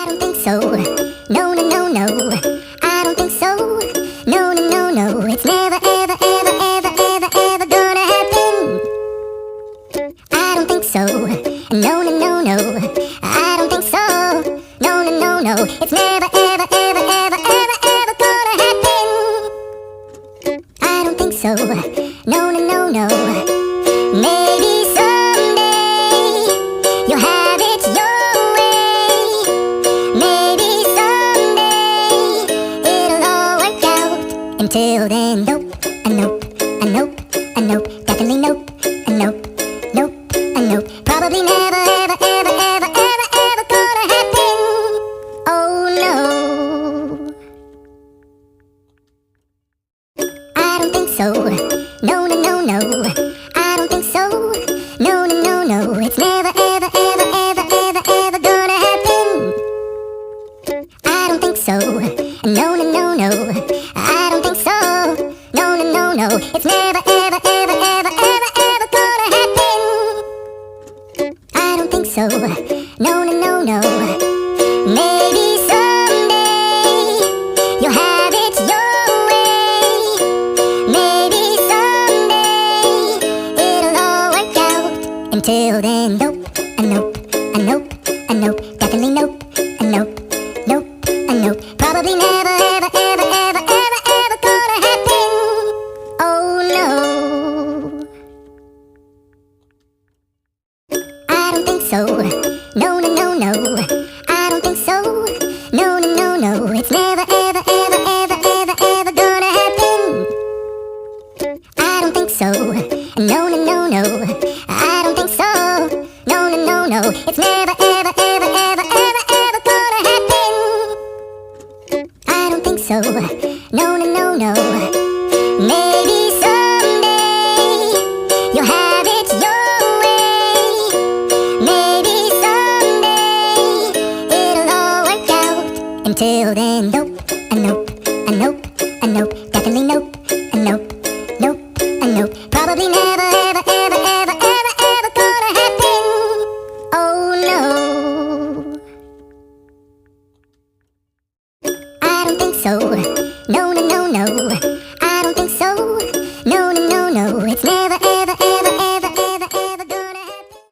I don't think so. No, no, no, no. I don't think so. No, no, no, no. It's never, ever, ever, ever, ever, ever gonna happen. I don't think so. No, no, no, no. I don't think so. No, no, no, no. It's never, ever, ever, ever, ever, ever gonna happen. I don't think so. No, no, no, no. Maybe someday you'll have it your way. Maybe someday it'll all work out. Until then, nope, a nope, a nope, a nope, definitely nope, a nope, nope, a nope. Probably never, ever, ever, ever, ever, ever gonna happen. Oh no. I don't think so. No, no, no, no. I don't think so. No, no, no, no. It's never, ever, ever, ever, ever, ever gonna happen. I don't think so. No, no, no, no. I don't think so. No, no, no, no. It's never, ever, ever, ever, ever, ever gonna happen. I don't think so. No, no, no, no. Maybe someday you'll have it your way. Maybe someday it'll all work out. Until then, nope, a nope, a nope, a nope, definitely nope, a nope, nope, a nope. Probably never, ever, ever, ever, ever, ever gonna happen. Oh no. I don't think so. No, no, no, no. I don't think so. No, no, no, no. It's never, ever, ever, ever, ever, ever gonna happen. I don't think so. No, no, no, no. I don't think so. No, no, no, no. It's never, ever, ever, ever, ever, ever gonna happen. I don't think so. No, no, no, no. Maybe someday you'll have it your way. Maybe someday it'll all work out. Until then, nope, a nope, a nope, a nope, definitely nope, a nope, nope, a nope. Probably never, ever, ever, ever, ever, ever gonna happen. Oh no. I don't think so.